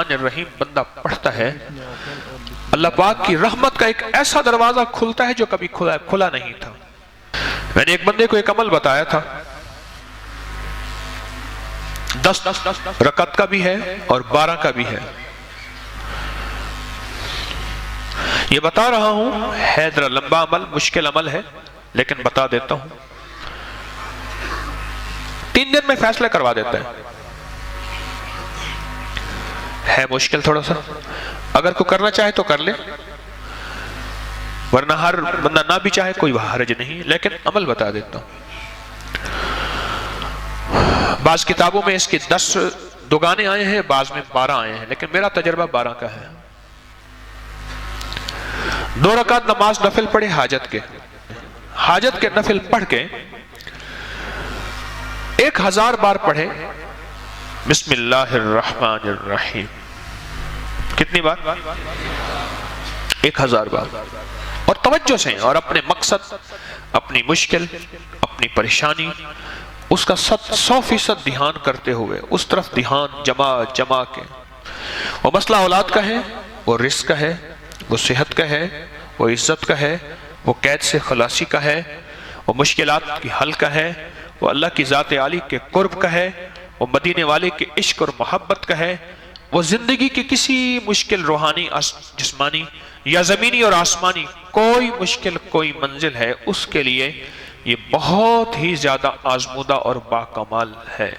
الرحیم بندہ پڑھتا ہے، اللہ پاک کی رحمت کا ایک ایسا دروازہ کھلتا ہے جو کبھی کھلا نہیں تھا۔ میں نے ایک بندے کو ایک عمل بتایا تھا، 10 رکعت کا بھی ہے اور 12 کا بھی ہے۔ یہ بتا رہا ہوں، ہے ذرا لمبا عمل، مشکل عمل ہے، لیکن بتا دیتا ہوں۔ 3 دن میں فیصلہ کروا دیتا ہے مشکل تھوڑا سا، اگر کوئی کرنا چاہے تو کر لے، ورنہ ہر بندہ نہ بھی چاہے کوئی حرج نہیں، لیکن عمل بتا دیتا ہوں۔ بعض کتابوں میں اس کے 10 دگانے آئے ہیں، بعض میں 12 آئے ہیں، لیکن میرا تجربہ 12 کا ہے۔ 2 رکعت نماز نفل پڑھے حاجت کے نفل پڑھ کے 1000 بار پڑھے بسم اللہ الرحمن الرحیم۔ کتنی بار؟ 1000 بار، اور توجہ سے، اور اپنے مقصد، اپنی مشکل، اپنی پریشانی، اس کا 100% دھیان کرتے ہوئے، اس طرف دھیان جما کے۔ وہ مسئلہ اولاد کا ہے، وہ رزق کا ہے، وہ صحت کا ہے، وہ عزت کا ہے، وہ قید سے خلاصی کا ہے، وہ مشکلات کی حل کا ہے، وہ اللہ کی ذات عالی کے قرب کا ہے، وہ مدینے والے کے عشق اور محبت کا ہے، وہ زندگی کی کسی مشکل روحانی، جسمانی یا زمینی اور آسمانی کوئی مشکل، کوئی منزل ہے، اس کے لیے یہ بہت ہی زیادہ آزمودہ اور باکمال ہے۔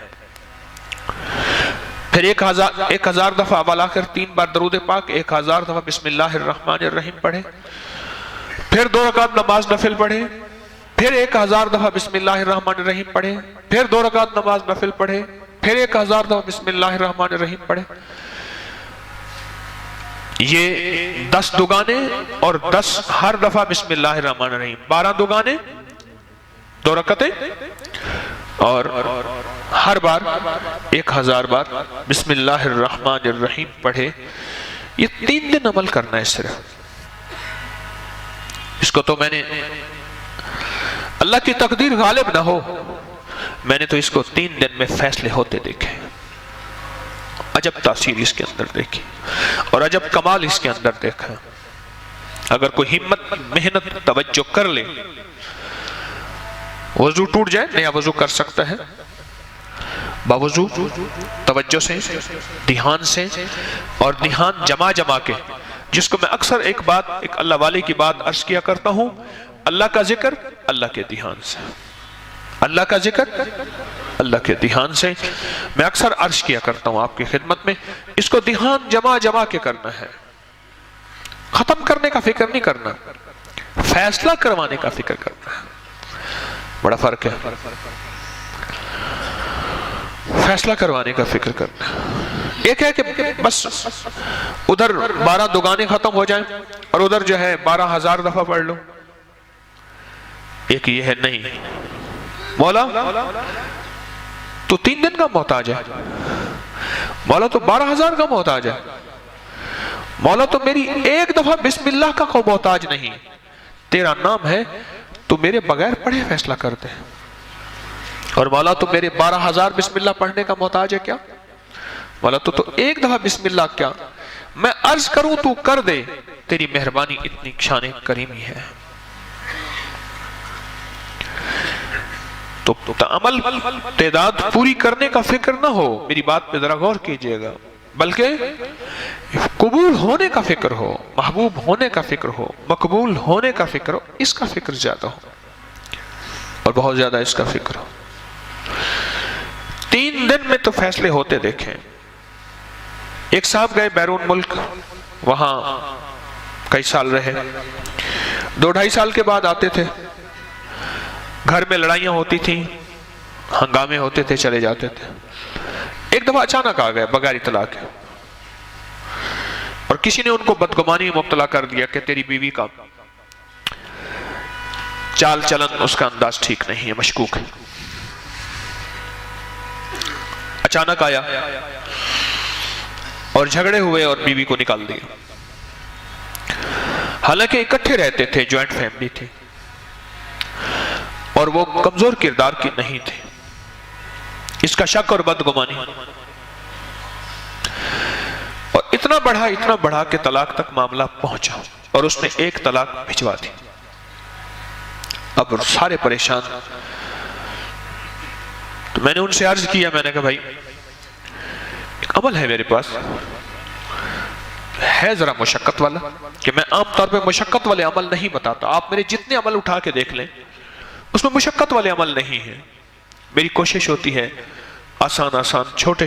پھر 1000 دفعہ اول آخر 3 بار درود پاک، 1000 دفعہ بسم اللہ الرحمن الرحیم پڑھے، پھر 2 رکعت نماز نفل پڑھے، پھر 1000 دفعہ بسم اللہ الرحمن الرحیم پڑھے، پھر 2 رکعت نماز نفل پڑھے، پھر 1000 دفعہ بسم اللہ الرحمن الرحیم پڑھے۔ یہ 10 دگانے اور 10 ہر دفعہ بسم اللہ الرحمن الرحیم، 12 دگانے، 2 رکعتیں، اور ہر بار 1000 بار بسم اللہ الرحمن الرحیم پڑھے۔ یہ 3 دن عمل کرنا ہے صرف۔ اس کو تو میں نے، اللہ کی تقدیر غالب نہ ہو، میں نے تو اس کو 3 دن میں فیصلے ہوتے دیکھے، عجب تاثیر اس کے اندر دیکھی، اور عجب کمال اس کے اندر دیکھا۔ اگر کوئی ہمت، محنت، توجہ کر لے، وضو ٹوٹ جائے، نیا وضو کر سکتا ہے، باوضو توجہ سے، دھیان سے، اور دھیان جما کے، جس کو میں اکثر ایک اللہ والے کی بات عرض کیا کرتا ہوں، اللہ کا ذکر اللہ کے دھیان سے، اللہ کا ذکر اللہ کے دھیان سے۔ میں اکثر عرض کیا کرتا ہوں آپ کی خدمت میں، اس کو دھیان جما کے کرنا ہے، ختم کرنے کا فکر نہیں کرنا، فیصلہ کروانے کا فکر کرنا ہے۔ بڑا فرق ہے، فیصلہ کروانے کا فکر کرنا۔ ایک ہے کہ بس ادھر 12 دگانے ختم ہو جائیں اور ادھر جو ہے 12000 دفعہ پڑھ لو۔ ایک یہ ہے، نہیں مولا تو 3 دن کا محتاج ہے، مولا تو 12000 کا محتاج ہے، مولا تو میری 1 دفعہ بسم اللہ کا کوئی محتاج نہیں، تیرا نام ہے تو میرے بغیر پڑھے فیصلہ کر دے، اور مولا تو میرے 12000 بسم اللہ پڑھنے کا محتاج ہے کیا؟ مولا تو 1 دفعہ بسم اللہ کیا، میں عرض کروں تو کر دے، تیری مہربانی اتنی شان کریمی ہے۔ تو عمل تعداد پوری کرنے کا فکر نہ ہو، میری بات پہ ذرا غور کیجئے گا، بلکہ قبول ہونے کا فکر ہو، محبوب ہونے کا فکر ہو، مقبول ہونے کا فکر ہو، اس کا فکر زیادہ ہو، اور بہت زیادہ اس کا فکر ہو۔ 3 دن میں تو فیصلے ہوتے دیکھیں۔ ایک صاحب گئے بیرون ملک، وہاں کئی سال رہے، 2-2.5 سال کے بعد آتے تھے، گھر میں لڑائیاں ہوتی تھیں، ہنگامے ہوتے تھے، چلے جاتے تھے۔ ایک دفعہ اچانک آ گئے بغیر اطلاع کے، اور کسی نے ان کو بدگمانی میں مبتلا کر دیا کہ تیری بیوی کا چال چلن، اس کا انداز ٹھیک نہیں ہے، مشکوک ہے۔ اچانک آیا اور جھگڑے ہوئے اور بیوی کو نکال دیا، حالانکہ اکٹھے رہتے تھے، جوائنٹ فیملی تھی، اور وہ کمزور کردار کی نہیں تھی۔ اس کا شک اور بدگمانی، اتنا بڑھا کہ طلاق تک معاملہ پہنچا اور اس نے ایک طلاق بھجوا دی. اب سارے پریشان. تو میں نے ان سے عرض کیا, میں نے کہا بھائی ایک عمل ہے میرے پاس, ہے ذرا مشقت والا, کہ میں عام طور پہ مشقت والے عمل نہیں بتاتا. آپ میرے جتنے عمل اٹھا کے دیکھ لیں اس میں مشقت والے عمل نہیں ہیں. میری کوشش ہوتی ہے آسان چھوٹے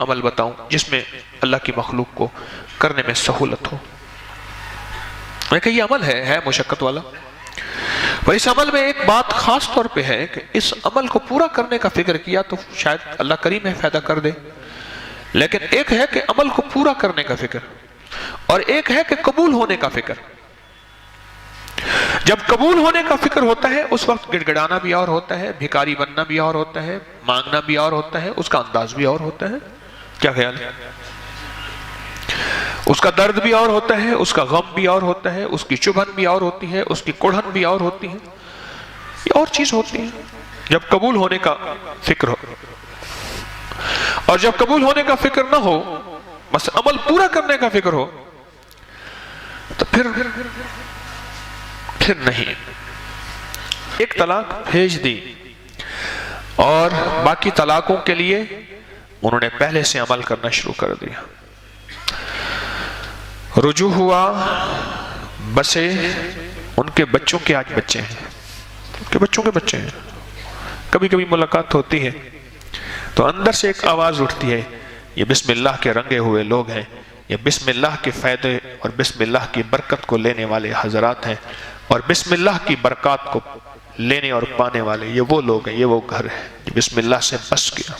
عمل بتاؤں جس میں اللہ کی مخلوق کو کرنے میں سہولت ہو. میں کہا یہ عمل ہے مشقت والا, اور اس عمل میں ایک بات خاص طور پہ ہے کہ اس عمل کو پورا کرنے کا فکر کیا تو شاید اللہ کریم ہے فائدہ کر دے, لیکن ایک ہے کہ عمل کو پورا کرنے کا فکر, اور ایک ہے کہ قبول ہونے کا فکر. جب قبول ہونے کا فکر ہوتا ہے اس وقت گڑ گڑانا بھی اور ہوتا ہے, بھکاری بننا بھی اور ہوتا ہے, مانگنا بھی اور ہوتا ہے, اس کا انداز بھی اور ہوتا ہے. کیا خیال ہے؟ اس کا درد بھی اور ہوتا ہے, اس کا غم بھی اور ہوتا ہے, اس کی چبھن بھی اور ہوتی ہے, اس کی کڑھن بھی اور ہوتی ہے. یہ اور چیز ہوتی ہے جب قبول ہونے کا فکر ہو. اور جب قبول ہونے کا فکر نہ ہو, بس عمل پورا کرنے کا فکر ہو, تو پھر نہیں. ایک طلاق بھیج دی اور باقی طلاقوں کے لیے انہوں نے پہلے سے عمل کرنا شروع کر دیا. رجوع ہوا, بسے, ان کے بچوں کے آج بچے ہیں, ان کے بچوں کے بچے ہیں. کبھی کبھی ملاقات ہوتی ہے تو اندر سے ایک آواز اٹھتی ہے, یہ بسم اللہ کے رنگے ہوئے لوگ ہیں, یہ بسم اللہ کے فائدے اور بسم اللہ کی برکت کو لینے والے حضرات ہیں, اور بسم اللہ کی برکات کو لینے اور پانے والے یہ وہ لوگ ہیں, یہ وہ گھر ہے, بسم اللہ سے بس گیا.